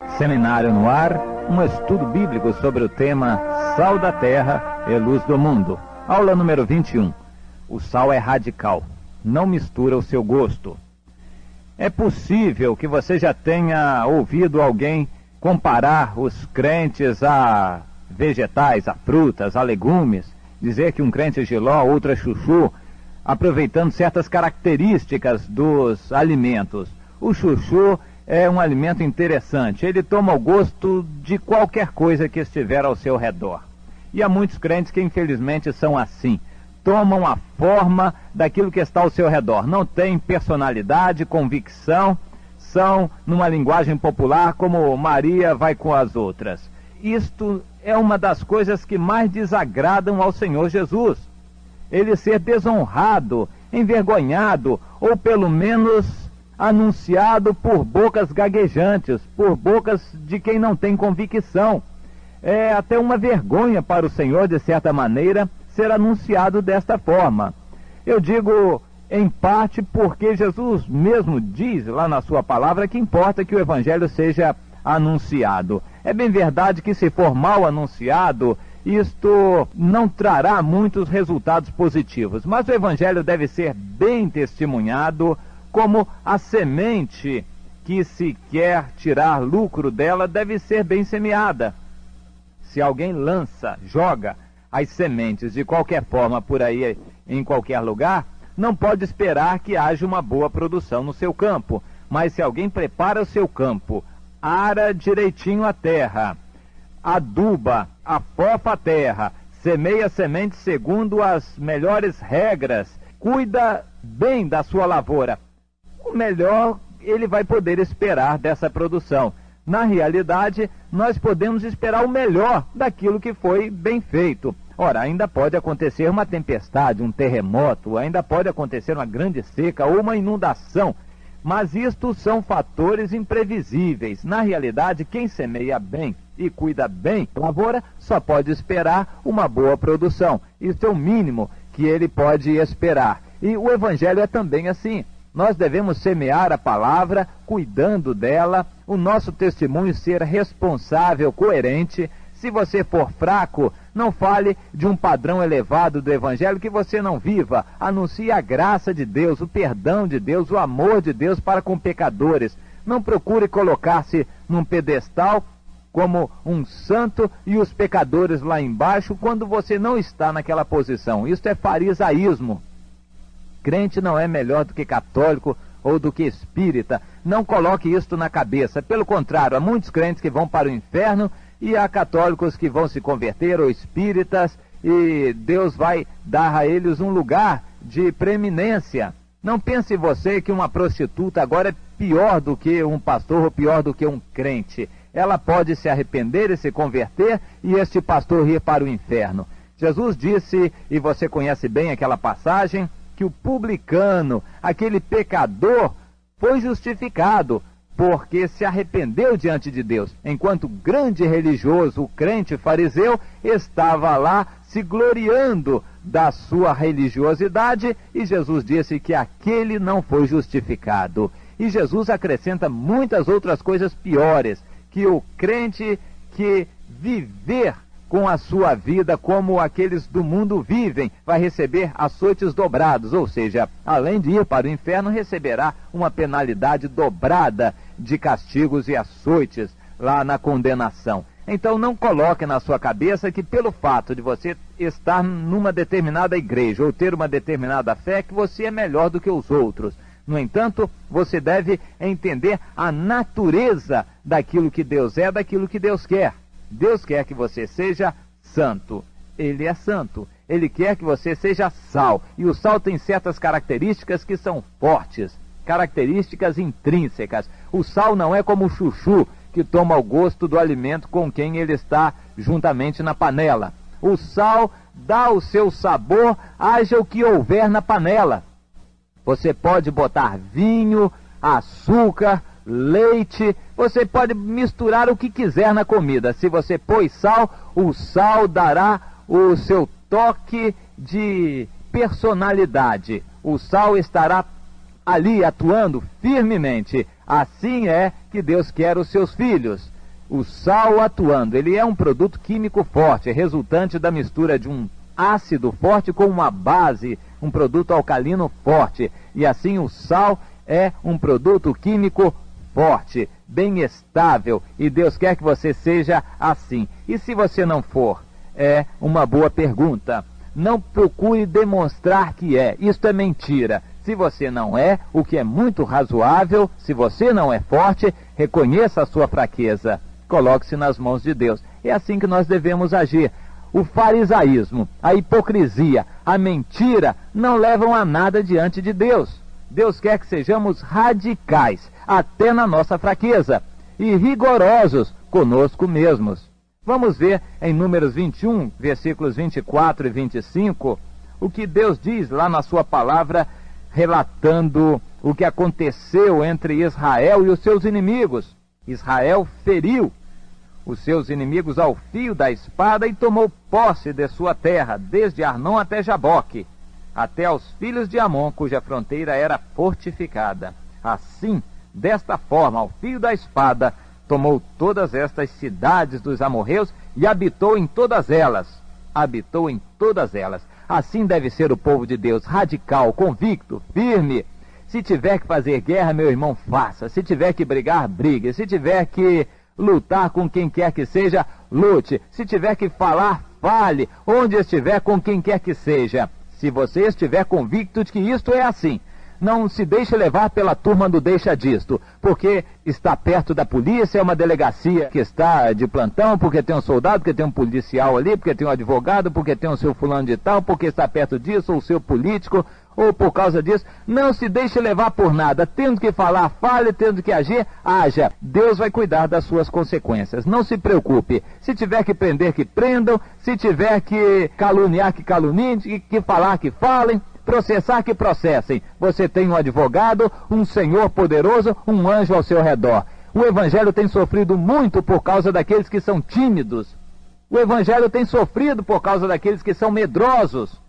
Seminário no ar, um estudo bíblico sobre o tema Sal da Terra e Luz do Mundo. Aula número 21. O sal é radical, não mistura o seu gosto. É possível que você já tenha ouvido alguém comparar os crentes a vegetais, a frutas, a legumes, dizer que um crente é jiló, outro é chuchu, aproveitando certas características dos alimentos. O chuchu é um alimento interessante, ele toma o gosto de qualquer coisa que estiver ao seu redor. E há muitos crentes que infelizmente são assim, tomam a forma daquilo que está ao seu redor, não têm personalidade, convicção, são, numa linguagem popular, como Maria vai com as outras. Isto é uma das coisas que mais desagradam ao Senhor Jesus. Ele ser desonrado, envergonhado, ou pelo menos anunciado por bocas gaguejantes, por bocas de quem não tem convicção. É até uma vergonha para o Senhor, de certa maneira, ser anunciado desta forma. Eu digo, em parte, porque Jesus mesmo diz lá na sua palavra que importa que o Evangelho seja anunciado. É bem verdade que, se for mal anunciado, isto não trará muitos resultados positivos, mas o Evangelho deve ser bem testemunhado, como a semente que se quer tirar lucro dela deve ser bem semeada. Se alguém joga as sementes de qualquer forma por aí em qualquer lugar, não pode esperar que haja uma boa produção no seu campo. Mas se alguém prepara o seu campo, ara direitinho a terra, aduba, afofa a terra, semeia a semente segundo as melhores regras, cuida bem da sua lavoura, o melhor ele vai poder esperar dessa produção. Na realidade, nós podemos esperar o melhor daquilo que foi bem feito. Ora, ainda pode acontecer uma tempestade, um terremoto, ainda pode acontecer uma grande seca ou uma inundação, mas isto são fatores imprevisíveis. Na realidade, quem semeia bem e cuida bem a lavoura só pode esperar uma boa produção. Isso é o mínimo que ele pode esperar. E o Evangelho é também assim. Nós devemos semear a palavra, cuidando dela, o nosso testemunho ser responsável, coerente. Se você for fraco, não fale de um padrão elevado do Evangelho que você não viva. Anuncie a graça de Deus, o perdão de Deus, o amor de Deus para com pecadores. Não procure colocar-se num pedestal como um santo e os pecadores lá embaixo, quando você não está naquela posição. Isso é farisaísmo. Crente não é melhor do que católico ou do que espírita. Não coloque isto na cabeça. Pelo contrário, há muitos crentes que vão para o inferno e há católicos que vão se converter, ou espíritas, e Deus vai dar a eles um lugar de preeminência. Não pense você que uma prostituta agora é pior do que um pastor ou pior do que um crente. Ela pode se arrepender e se converter e este pastor ir para o inferno. Jesus disse, e você conhece bem aquela passagem, que o publicano, aquele pecador, foi justificado, porque se arrependeu diante de Deus, enquanto o grande religioso, o crente fariseu, estava lá se gloriando da sua religiosidade, e Jesus disse que aquele não foi justificado. E Jesus acrescenta muitas outras coisas piores, que o crente que viver com a sua vida como aqueles do mundo vivem, vai receber açoites dobrados, ou seja, além de ir para o inferno, receberá uma penalidade dobrada de castigos e açoites lá na condenação. Então não coloque na sua cabeça que pelo fato de você estar numa determinada igreja ou ter uma determinada fé, que você é melhor do que os outros. No entanto, você deve entender a natureza daquilo que Deus é, daquilo que Deus quer. Deus quer que você seja santo. Ele é santo. Ele quer que você seja sal. E o sal tem certas características que são fortes, características intrínsecas. O sal não é como o chuchu, que toma o gosto do alimento com quem ele está juntamente na panela. O sal dá o seu sabor, haja o que houver na panela. Você pode botar vinho, açúcar, leite, você pode misturar o que quiser na comida. Se você pôs sal, o sal dará o seu toque de personalidade. O sal estará ali atuando firmemente. Assim é que Deus quer os seus filhos. O sal atuando, ele é um produto químico forte, resultante da mistura de um ácido forte com uma base, um produto alcalino forte. E assim o sal é um produto químico forte, bem estável. E Deus quer que você seja assim. E se você não for? É uma boa pergunta. Não procure demonstrar que é. Isto é mentira. Se você não é, o que é muito razoável, se você não é forte, reconheça a sua fraqueza. Coloque-se nas mãos de Deus. É assim que nós devemos agir. O farisaísmo, a hipocrisia, a mentira não levam a nada diante de Deus. Deus quer que sejamos radicais, até na nossa fraqueza, e rigorosos conosco mesmos. Vamos ver em Números 21, versículos 24 e 25, o que Deus diz lá na sua palavra, relatando o que aconteceu entre Israel e os seus inimigos. Israel feriu os seus inimigos ao fio da espada e tomou posse de sua terra, desde Arnon até Jaboque, até aos filhos de Amon, cuja fronteira era fortificada. Assim, desta forma, ao fio da espada, tomou todas estas cidades dos amorreus e habitou em todas elas. Habitou em todas elas. Assim deve ser o povo de Deus, radical, convicto, firme. Se tiver que fazer guerra, meu irmão, faça. Se tiver que brigar, brigue. Se tiver que lutar com quem quer que seja, lute. Se tiver que falar, fale. Onde estiver, com quem quer que seja. Se você estiver convicto de que isto é assim, não se deixe levar pela turma do deixa disto, porque está perto da polícia, é uma delegacia que está de plantão, porque tem um soldado, porque tem um policial ali, porque tem um advogado, porque tem o seu fulano de tal, porque está perto disso, ou o seu político, ou por causa disso. Não se deixe levar por nada. Tendo que falar, fale. Tendo que agir, haja. Deus vai cuidar das suas consequências. Não se preocupe. Se tiver que prender, que prendam. Se tiver que caluniar, que caluniem. Que falar, que falem. Processar, que processem. Você tem um advogado, um Senhor poderoso, um anjo ao seu redor. O Evangelho tem sofrido muito por causa daqueles que são tímidos. O Evangelho tem sofrido por causa daqueles que são medrosos.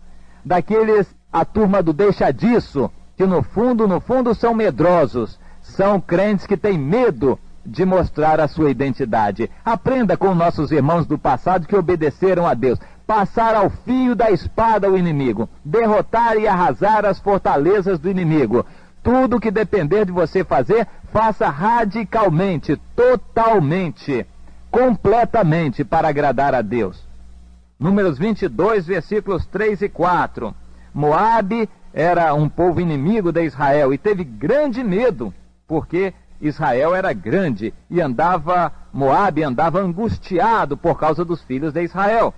Daqueles, a turma do deixa disso, que no fundo são medrosos. São crentes que têm medo de mostrar a sua identidade. Aprenda com nossos irmãos do passado que obedeceram a Deus. Passar ao fio da espada o inimigo. Derrotar e arrasar as fortalezas do inimigo. Tudo que depender de você fazer, faça radicalmente, totalmente, completamente para agradar a Deus. Números 22, versículos 3 e 4. Moabe era um povo inimigo de Israel e teve grande medo, porque Israel era grande e Moabe andava angustiado por causa dos filhos de Israel.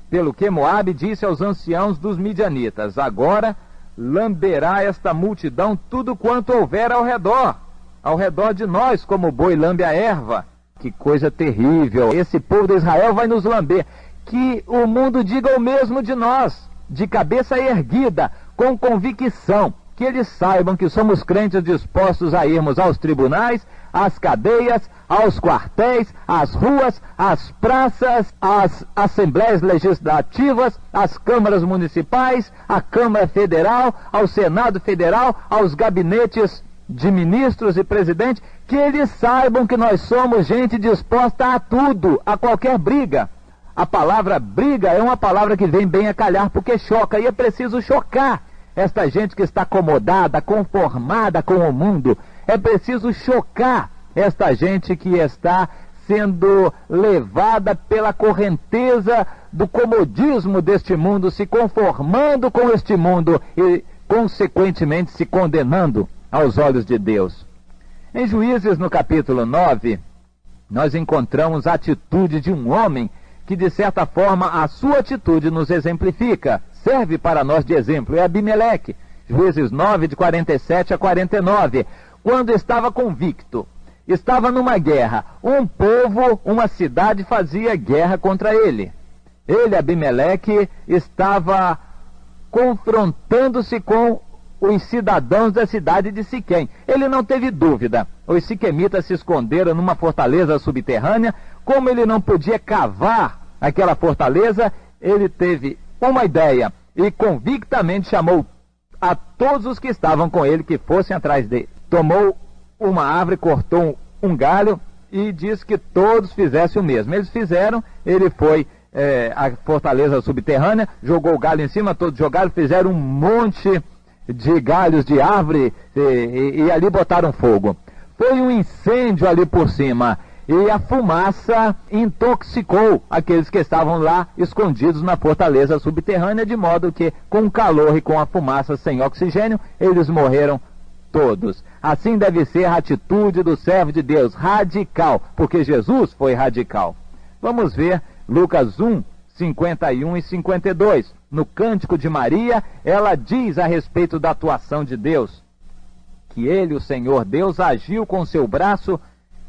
Pelo que Moabe disse aos anciãos dos midianitas: agora lamberá esta multidão tudo quanto houver ao redor de nós, como o boi lambe a erva. Que coisa terrível! Esse povo de Israel vai nos lamber. Que o mundo diga o mesmo de nós, de cabeça erguida, com convicção, que eles saibam que somos crentes dispostos a irmos aos tribunais, às cadeias, aos quartéis, às ruas, às praças, às assembleias legislativas, às câmaras municipais, à Câmara Federal, ao Senado Federal, aos gabinetes de ministros e presidentes, que eles saibam que nós somos gente disposta a tudo, a qualquer briga. A palavra briga é uma palavra que vem bem a calhar porque choca, e é preciso chocar esta gente que está acomodada, conformada com o mundo. É preciso chocar esta gente que está sendo levada pela correnteza do comodismo deste mundo, se conformando com este mundo e, consequentemente, se condenando aos olhos de Deus. Em Juízes, no capítulo 9, nós encontramos a atitude de um homem que, de certa forma, a sua atitude nos exemplifica, serve para nós de exemplo. É Abimeleque, Juízes 9, de 47 a 49, quando estava convicto, estava numa guerra, um povo, uma cidade fazia guerra contra ele. Ele, Abimeleque, estava confrontando-se com os cidadãos da cidade de Siquém. Ele não teve dúvida. Os siquemitas se esconderam numa fortaleza subterrânea. Como ele não podia cavar aquela fortaleza, ele teve uma ideia e convictamente chamou a todos os que estavam com ele que fossem atrás dele. Tomou uma árvore, cortou um galho e disse que todos fizessem o mesmo. Eles fizeram, ele foi à fortaleza subterrânea, jogou o galho em cima, todos jogaram, fizeram um monte de galhos de árvore e ali botaram fogo. Foi um incêndio ali por cima e a fumaça intoxicou aqueles que estavam lá escondidos na fortaleza subterrânea, de modo que com o calor e com a fumaça sem oxigênio, eles morreram todos. Assim deve ser a atitude do servo de Deus, radical, porque Jesus foi radical. Vamos ver Lucas 1, 51 e 52. No Cântico de Maria, ela diz a respeito da atuação de Deus, que ele, o Senhor Deus, agiu com seu braço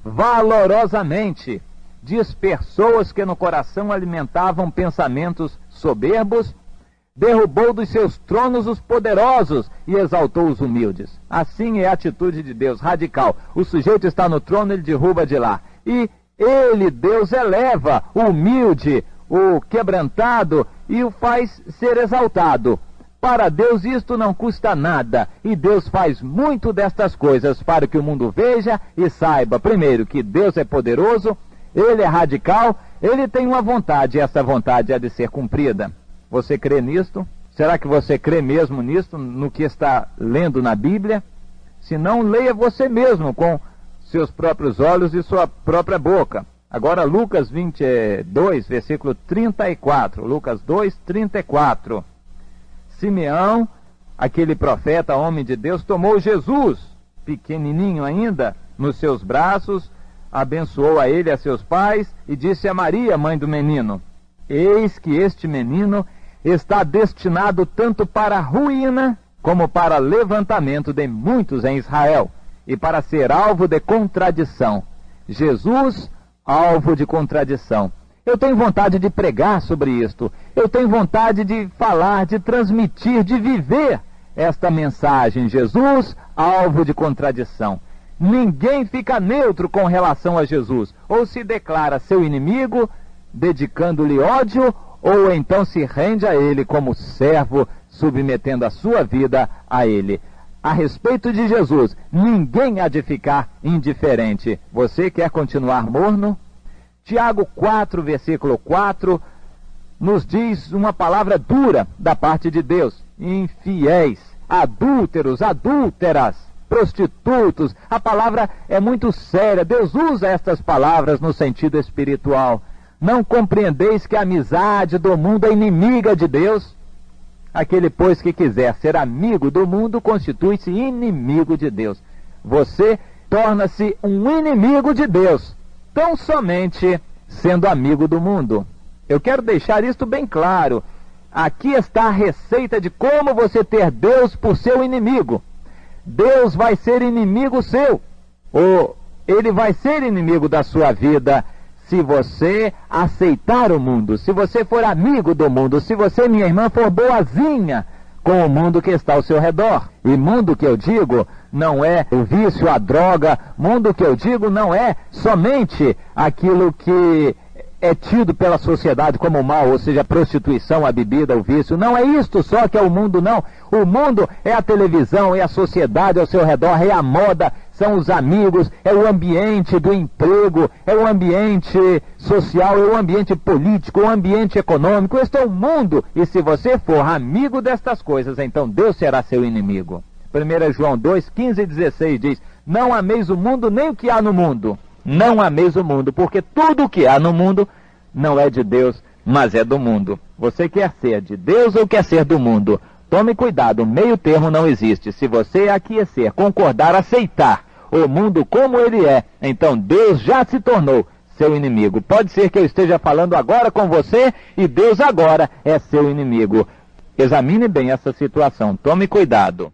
valorosamente, dispersou os que no coração alimentavam pensamentos soberbos, derrubou dos seus tronos os poderosos e exaltou os humildes. Assim é a atitude de Deus, radical. O sujeito está no trono, ele derruba de lá. E ele, Deus, eleva o humilde, o quebrantado e o faz ser exaltado. Para Deus isto não custa nada, e Deus faz muito destas coisas para que o mundo veja e saiba, primeiro, que Deus é poderoso, ele é radical, ele tem uma vontade, e essa vontade há de ser cumprida. Você crê nisto? Será que você crê mesmo nisto, no que está lendo na Bíblia? Se não, leia você mesmo com seus próprios olhos e sua própria boca. Agora Lucas 22, versículo 34. Lucas 2, 34. Simeão, aquele profeta, homem de Deus, tomou Jesus, pequenininho ainda, nos seus braços, abençoou a ele e a seus pais e disse a Maria, mãe do menino: eis que este menino está destinado tanto para a ruína como para levantamento de muitos em Israel, e para ser alvo de contradição. Jesus, alvo de contradição. Eu tenho vontade de pregar sobre isto. Eu tenho vontade de falar, de transmitir, de viver esta mensagem. Jesus, alvo de contradição. Ninguém fica neutro com relação a Jesus. Ou se declara seu inimigo, dedicando-lhe ódio, ou então se rende a ele como servo, submetendo a sua vida a ele. A respeito de Jesus, ninguém há de ficar indiferente. Você quer continuar morno? Tiago 4, versículo 4, nos diz uma palavra dura da parte de Deus: infiéis, adúlteros, adúlteras, prostitutos. A palavra é muito séria. Deus usa estas palavras no sentido espiritual. Não compreendeis que a amizade do mundo é inimiga de Deus? Aquele, pois, que quiser ser amigo do mundo, constitui-se inimigo de Deus. Você torna-se um inimigo de Deus, tão somente sendo amigo do mundo. Eu quero deixar isto bem claro. Aqui está a receita de como você ter Deus por seu inimigo. Deus vai ser inimigo seu, ou ele vai ser inimigo da sua vida, se você aceitar o mundo, se você for amigo do mundo, se você, minha irmã, for boazinha com o mundo que está ao seu redor. E mundo que eu digo não é o vício, a droga. Mundo que eu digo não é somente aquilo que é tido pela sociedade como mal, ou seja, a prostituição, a bebida, o vício. Não é isto só que é o mundo, não. O mundo é a televisão, é a sociedade ao seu redor, é a moda, são os amigos, é o ambiente do emprego, é o ambiente social, é o ambiente político, o ambiente econômico. Este é o mundo. E se você for amigo destas coisas, então Deus será seu inimigo. 1 João 2, 15 e 16 diz: não ameis o mundo nem o que há no mundo. Não ameis o mundo, porque tudo o que há no mundo não é de Deus, mas é do mundo. Você quer ser de Deus ou quer ser do mundo? Tome cuidado, meio termo não existe. Se você aquecer, concordar, aceitar o mundo como ele é, então Deus já se tornou seu inimigo. Pode ser que eu esteja falando agora com você e Deus agora é seu inimigo. Examine bem essa situação, tome cuidado.